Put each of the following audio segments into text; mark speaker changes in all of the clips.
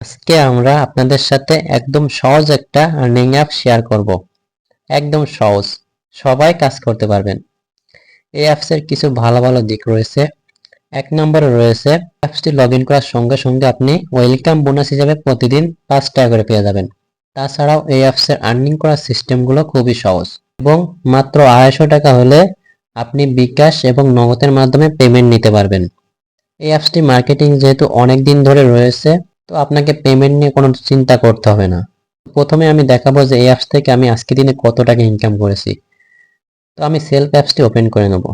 Speaker 1: আজকে আমরা আপনাদের সাথে একদম সহজ একটা আর্নিং অ্যাপ শেয়ার করব। একদম সহজ, সবাই কাজ করতে পারবেন। এই অ্যাপসের কিছু ভালো ভালো দিক রয়েছে। এক নম্বরে রয়েছে অ্যাপসটি লগ ইন করার সঙ্গে সঙ্গে আপনি ওয়েলকাম বোনাস হিসেবে প্রতিদিন 5 টাকা করে পেয়ে যাবেন। তাছাড়াও এই অ্যাপসের আর্নিং করার সিস্টেমগুলো খুবই সহজ এবং মাত্র 250 টাকা হলে আপনি বিকাশ এবং নগদের মাধ্যমে পেমেন্ট নিতে পারবেন। এই অ্যাপসটি মার্কেটিং যেহেতু অনেক দিন ধরে রয়েছে, তো আপনাকে পেমেন্ট নিয়ে কোনো চিন্তা করতে হবে না। প্রথমে আমি দেখাবো যে এই অ্যাপস থেকে আমি আজকে দিনে কত টাকা ইনকাম করেছি। তো আমি সেলফ অ্যাপসটি ওপেন করে নেব।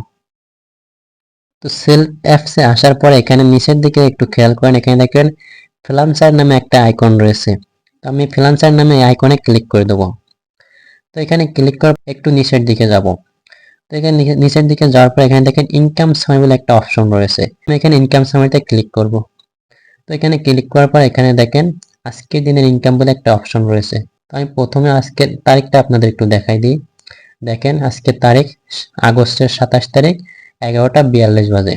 Speaker 1: তো সেলফ অ্যাপসে আসার পরে এখানে নিচের দিকে একটু খেয়াল করেন, এখানে দেখেন ফ্রিল্যান্সার নামে একটা আইকন রয়েছে। তো আমি ফ্রিল্যান্সার নামে এই আইকনে ক্লিক করে দেবো। তো এখানে ক্লিক করার একটু নিচের দিকে যাব। তো এখানে নিচের দিকে যাওয়ার পর এখানে দেখেন ইনকাম সামারি বলে একটা অপশন রয়েছে। আমি এখানে ইনকাম সামারিতে ক্লিক করব। তো এখানে ক্লিক করার পর এখানে দেখেন আজকের দিনের ইনকাম বলে একটা অপশন রয়েছে। তো আমি প্রথমে আজকের তারিখটা আপনাদের একটু দেখাই দিই। দেখেন আজকের তারিখ আগস্টের 27 তারিখ 11টা 42 বাজে।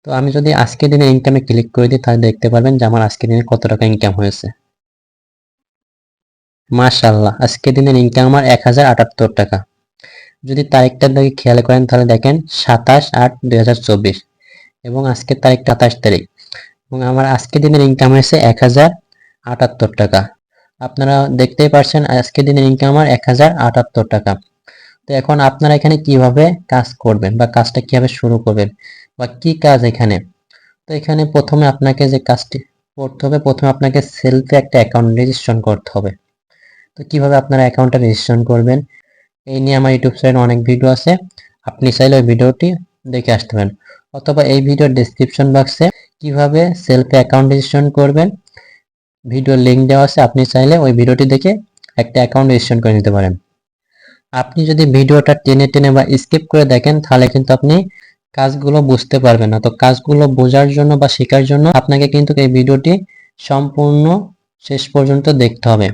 Speaker 1: তো আমি যদি আজকের দিনের ইনকামে ক্লিক করে দিই তাহলে দেখতে পারবেন যে আমার আজকের দিনে কত টাকা ইনকাম হয়েছে। মাশাআল্লাহ, আজকের দিনের ইনকাম আমার 1078 টাকা। যদি তারিখটার দিকে খেয়াল করেন তাহলে দেখেন 27/8/2024 এবং আজকের তারিখটা 27 তারিখ এবং আমার আজকের দিনের ইনকাম হয়েছে 1078 টাকা। আপনারা দেখতেই পারছেন আজকের দিনের ইনকাম আমার 1078 টাকা। তো এখন আপনারা এখানে কিভাবে কাজ করবেন বা কাজটা কিভাবে শুরু করবেন বা কি কাজ এখানে। তো এখানে প্রথমে আপনাকে যে কাজটি করতে হবে, প্রথমে আপনাকে সেলফে একটা অ্যাকাউন্ট রেজিস্ট্রেশন করতে হবে। তো কিভাবে আপনারা অ্যাকাউন্টটা রেজিস্ট্রেশন করবেন এই নিয়ে আমার ইউটিউব চ্যানেলে অনেক ভিডিও আছে, আপনি চাইলে ওই ভিডিওটি দেখে আসতে পারেন। অথবা এই ভিডিওর ডেসক্রিপশন বক্সে কিভাবে সেলফে অ্যাকাউন্ট রেজিস্ট্রেশন করবেন ভিডিওর লিংক দেওয়া আছে, আপনি চাইলে ওই ভিডিওটি দেখে একটা অ্যাকাউন্ট রেজিস্ট্রেশন করে নিতে পারেন। আপনি যদি ভিডিওটা টেনে টেনে বা স্কিপ করে দেখেন তাহলে কিন্তু আপনি কাজগুলো বুঝতে পারবেন না। তো কাজগুলো বোঝার জন্য বা শেখার জন্য আপনাকে কিন্তু এই ভিডিওটি সম্পূর্ণ শেষ পর্যন্ত দেখতে হবে।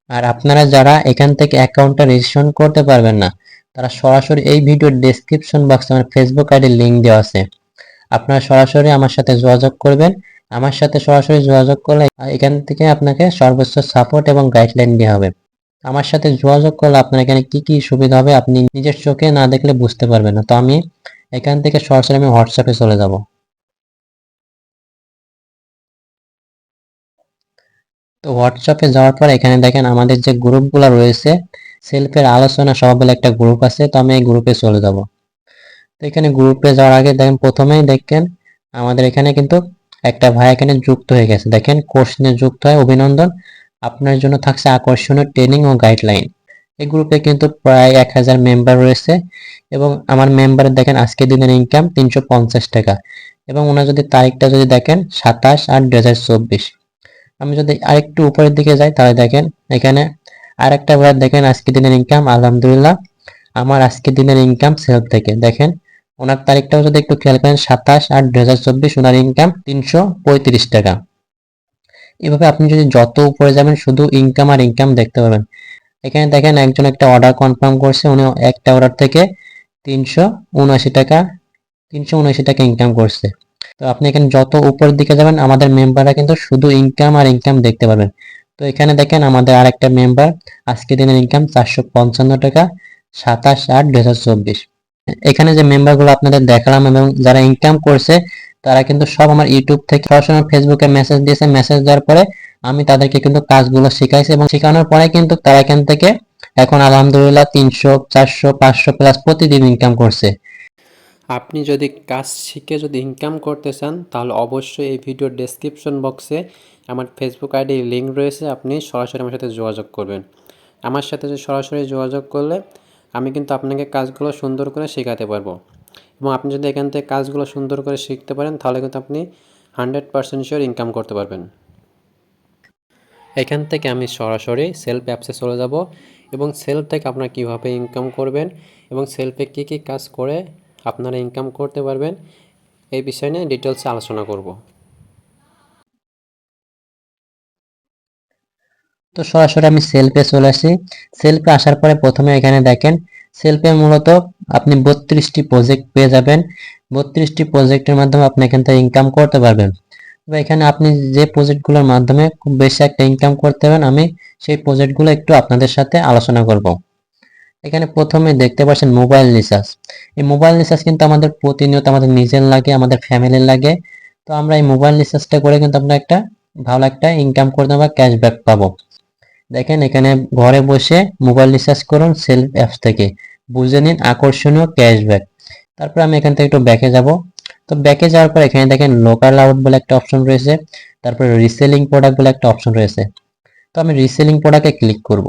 Speaker 1: আর আপনারা যারা এখান থেকে অ্যাকাউন্টটা রেজিস্ট্রেশন করতে পারবেন না, তারা সরাসরি এই ভিডিওর ডেসক্রিপশন বক্সে আমার ফেসবুক আইডির লিংক দেওয়া আছে, আপনারা সরাসরি আমার সাথে যোগাযোগ করবেন। আমার সাথে সরাসরি যোগাযোগ করলে এখান থেকে আপনাকে সর্বোচ্চ সাপোর্ট এবং গাইডলাইন দেওয়া হবে। আমার সাথে যোগাযোগ করলে আপনার এখানে কি কি সুবিধা হবে আপনি নিজের চোখে না দেখলে বুঝতে পারবেন না। তো আমি এখান থেকে সরাসরি আমি হোয়াটসঅ্যাপে চলে যাব। তো হোয়াটসঅ্যাপে যাওয়ার পর এখানে দেখেন আমাদের যে গ্রুপগুলো রয়েছে, সেলফের আলোচনা সভা বলে একটা গ্রুপ আছে, তো আমি এই গ্রুপে চলে যাব। তো এখানে গ্রুপে যাওয়ার আগে দেখেন প্রথমেই দেখেন আমাদের এখানে কিন্তু একটা ভাই এখানে যুক্ত হয়ে গেছে। দেখেন কোর্সে যুক্ত হয়, অভিনন্দন, আপনার জন্য থাকছে আকর্ষণীয় ট্রেনিং ও গাইডলাইন। এই গ্রুপে কিন্তু প্রায় 1000 মেম্বার রয়েছে এবং আমার মেম্বারের দেখেন আজকের দিনের ইনকাম 350 টাকা এবং ওনার যদি তারিখটা যদি দেখেন 27/8/2024। আমি যদি আরেকটু উপরের দিকে যাই তাহলে দেখেন এখানে আরেকটা ভাই দেখেন আজকের দিনের ইনকাম আলহামদুলিল্লাহ আমার আজকের দিনের ইনকাম সেলফ থেকে দেখেন ওনার তারিখটাও যদি একটু খেয়াল করেন 27/8/2024 ওনার ইনকাম 335 টাকা। এভাবে আপনি যদি যত উপরে যাবেন শুধু ইনকাম আর ইনকাম দেখতে পাবেন। এখানে দেখেন একজন একটা অর্ডার কনফার্ম করছে, উনি একটা অর্ডার থেকে 379 টাকা 379 টাকা ইনকাম করছে। তো আপনি এখানে যত উপরের দিকে যাবেন আমাদের মেম্বাররা কিন্তু শুধু ইনকাম আর ইনকাম দেখতে পাবেন। তো এখানে দেখেন আমাদের আরেকটা মেম্বার আজকে দিনের ইনকাম 455 টাকা 27/8/2024। এখানে যে মেম্বারগুলো আপনাদের দেখালাম এবং যারা ইনকাম করছে তারা কিন্তু সব আমার ইউটিউব থেকে সরাসরি ফেসবুকে মেসেজ দিয়েছে। মেসেজ দেওয়ার পরে আমি তাদেরকে কিন্তু কাজগুলো শিখাইছি এবং শেখানোর পরে কিন্তু তারা এখান থেকে এখন আলহামদুলিল্লাহ 300 400 500 প্লাস প্রতিদিন ইনকাম করছে।
Speaker 2: আপনি যদি কাজ শিখে যদি ইনকাম করতে চান তাহলে অবশ্যই এই ভিডিওর ডেসক্রিপশন বক্সে আমার ফেসবুক আইডির লিঙ্ক রয়েছে, আপনি সরাসরি আমার সাথে যোগাযোগ করবেন। আমার সাথে সরাসরি যোগাযোগ করলে আমি কিন্তু আপনাকে কাজগুলো সুন্দর করে শেখাতে পারবো এবং আপনি যদি এখান থেকে কাজগুলো সুন্দর করে শিখতে পারেন তাহলে কিন্তু আপনি 100% শিওর ইনকাম করতে পারবেন। এখান থেকে আমি সরাসরি সেলফ অ্যাপসে চলে যাব এবং সেলফ থেকে আপনারা কীভাবে ইনকাম করবেন এবং সেলফে কী কী কাজ করে আপনারা ইনকাম করতে পারবেন এই বিষয় নিয়ে ডিটেলসে আলোচনা করব।
Speaker 1: তো সরাসরি আমি সেলফে চলে আসি। সেলফে আসার পরে প্রথমে এখানে দেখেন সেলফে মূলত আপনি 32টি প্রজেক্ট পেয়ে যাবেন। 32টি প্রজেক্টের মাধ্যমে আপনি এখান থেকে ইনকাম করতে পারবেন। বা এখানে আপনি যে প্রজেক্টগুলোর মাধ্যমে খুব বেশি একটা ইনকাম করতে পারেন, আমি সেই প্রজেক্টগুলো একটু আপনাদের সাথে আলোচনা করব। এখানে প্রথমে দেখতে পাচ্ছেন মোবাইল রিচার্জ। এই মোবাইল রিচার্জ কিন্তু আমাদের প্রতিনিয়ত আমাদের নিজের লাগে, আমাদের ফ্যামিলির লাগে। তো আমরা এই মোবাইল রিচার্জটা করে কিন্তু আমরা একটা ভালো একটা ইনকাম করতে বা ক্যাশব্যাক পাবো। দেখেন এখানে ঘরে বসে মোবাইল রিচার্জ করুন সেলফ অ্যাপস থেকে, বুঝে নিন আকর্ষণীয় ক্যাশব্যাক। তারপর আমি এখান থেকে একটু ব্যাকে যাব। তো ব্যাকে যাওয়ার পর এখানে দেখেন লোকাল আউট বলে একটা অপশন রয়েছে, তারপরে রিসেলিং প্রোডাক্ট বলে একটা অপশন রয়েছে। তো আমি রিসেলিং প্রোডাক্টে ক্লিক করব।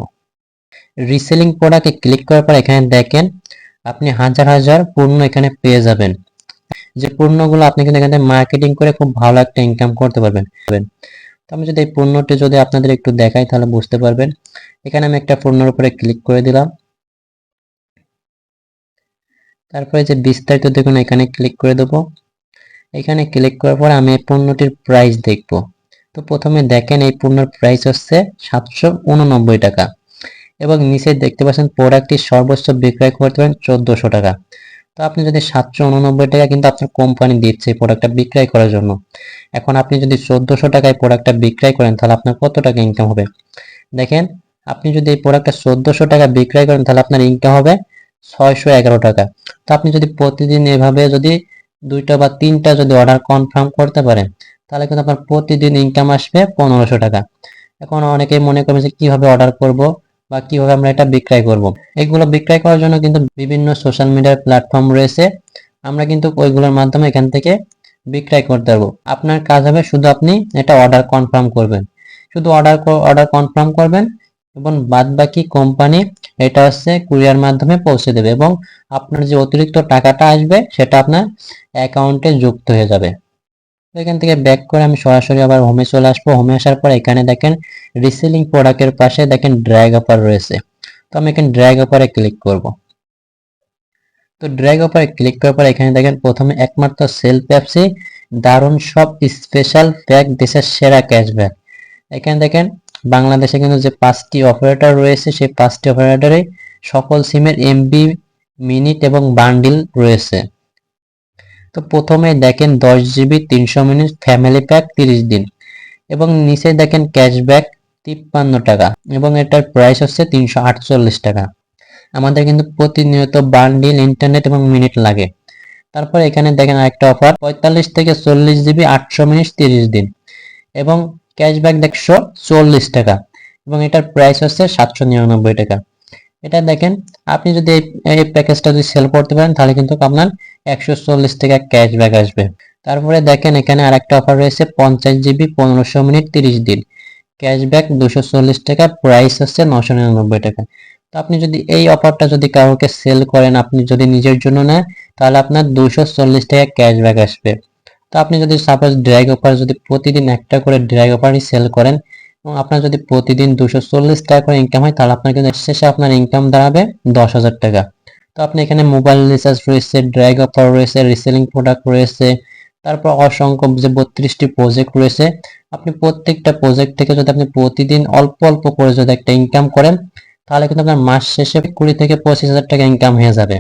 Speaker 1: রিসেলিং প্রোডাক্টে ক্লিক করার পর এখানে দেখেন আপনি হাজার হাজার পণ্য এখানে পেয়ে যাবেন, যে পণ্যগুলো আপনি কিন্তু এখানে মার্কেটিং করে খুব ভালো একটা ইনকাম করতে পারবেন। তো আমি যদি এই পণ্যটি যদি আপনাদের একটু দেখাই তাহলে বুঝতে পারবেন। এখানে আমি একটা পণ্যের উপরে ক্লিক করে দিলাম। তারপরে যে বিস্তারিত দেখুন এখানে ক্লিক করে দেবো। এখানে ক্লিক করার পর আমি এই পণ্যটির প্রাইস দেখব। তো প্রথমে দেখেন এই পণ্যের প্রাইস হচ্ছে 789 টাকা এবং নিচে দেখতে পাচ্ছেন প্রোডাক্টটি সর্বোচ্চ বিক্রয় করতে পারেন 1400 টাকা। তো আপনি যদি 789 টাকা কিন্তু আপনার কোম্পানি দিচ্ছে এই প্রোডাক্টটা বিক্রয় করার জন্য। এখন আপনি যদি 1400 টাকায় প্রোডাক্টটা বিক্রয় করেন তাহলে আপনার কত টাকা ইনকাম হবে? দেখেন আপনি যদি এই প্রোডাক্টটা 1400 টাকা বিক্রয় করেন তাহলে আপনার ইনকাম হবে 611 টাকা। তো আপনি যদি প্রতিদিন এভাবে যদি 2টা বা 3টা যদি অর্ডার কনফার্ম করতে পারেন তাহলে কিন্তু আপনার প্রতিদিন ইনকাম আসবে 1500 টাকা। এখন অনেকেই মনে করবে যে কিভাবে অর্ডার করব বা কিভাবে আমরা এটা বিক্রয় করব। এগুলো বিক্রয় করার জন্য কিন্তু বিভিন্ন সোশ্যাল মিডিয়ার প্ল্যাটফর্ম রয়েছে, আমরা কিন্তু ওইগুলোর মাধ্যমে এখান থেকে বিক্রয় করতে পারবো। আপনার কাজ হবে শুধু আপনি এটা অর্ডার কনফার্ম করবেন, শুধু অর্ডার কনফার্ম করবেন এবং বাদ বাকি কোম্পানি এটা হচ্ছে কুরিয়ার মাধ্যমে পৌঁছে দেবে এবং আপনার যে অতিরিক্ত টাকাটা আসবে সেটা আপনার অ্যাকাউন্টে যুক্ত হয়ে যাবে। তো এখান থেকে ব্যাক করে আমি সরাসরি আবার হোমে চলে আসবো। হোমে আসার পর এখানে দেখেন রিসেলিং প্রোডাক্টের পাশে দেখেন ড্র্যাগ অফার রয়েছে। তো আমি এখানে ড্র্যাগ অফারে ক্লিক করব। তো ড্র্যাগ অফারে ক্লিক করার পর এখানে দেখেন প্রথমে একমাত্র সেলফ অ্যাপসে দারুণ সব স্পেশাল প্যাক দেশের সেরা ক্যাশব্যাক। এখানে দেখেন বাংলাদেশে কিন্তু যে 5টি অপারেটর রয়েছে সেই 5টি অপারেটরে সকল সিমের এমবি, মিনিট এবং বান্ডিল রয়েছে। তো প্রথমে দেখেন 10 জিবি 300 মিনিট ফ্যামিলি প্যাক 30 দিন এবং নিচে দেখেন ক্যাশব্যাক 53 টাকা এবং এটার প্রাইস হচ্ছে 348 টাকা। আমাদের কিন্তু প্রতিনিয়ত বান্ডিল, ইন্টারনেট এবং মিনিট লাগে। তারপর এখানে দেখেন আরেকটা অফার 45 থেকে 40 জিবি 800 মিনিট 30 দিন এবং ক্যাশব্যাক 140 টাকা এবং এটার প্রাইস হচ্ছে 799 টাকা। এটা দেখেন আপনি যদি এই প্যাকেজটা যদি সেল করতে পারেন তাহলে কিন্তু আপনার 140 টাকা ক্যাশব্যাক আসবে। তারপরে দেখেন এখানে আরেকটা অফার রয়েছে 50 জিবি 1500 মিনিট 30 দিন, ক্যাশব্যাক 240 টাকা, প্রাইস হচ্ছে 999 টাকা। তো আপনি যদি এই অফারটা যদি কাউকে সেল করেন, আপনি যদি নিজের জন্য নেন তাহলে আপনার 240 টাকা ক্যাশব্যাক আসবে। তো আপনি যদি সাপোজ ড্র্যাগ অফার যদি প্রতিদিন একটা করে ড্র্যাগ অফারই সেল করেন এবং আপনার যদি প্রতিদিন 240 টাকা করে ইনকাম হয় তাহলে আপনার কিন্তু শেষে আপনার ইনকাম দাঁড়াবে 10,000 টাকা। তো আপনি এখানে মোবাইল রিচার্জ রয়েছে, ড্র্যাগ অফার রয়েছে, রিসেলিং প্রোডাক্ট রয়েছে, তারপর অসংখ্য যে 32টি প্রজেক্ট রয়েছে। আপনি প্রত্যেকটা প্রজেক্ট থেকে যদি আপনি প্রতিদিন অল্প অল্প করে যদি একটা ইনকাম করেন তাহলে কিন্তু আপনার মাস শেষে 20 থেকে 25,000 টাকা ইনকাম হয়ে যাবে।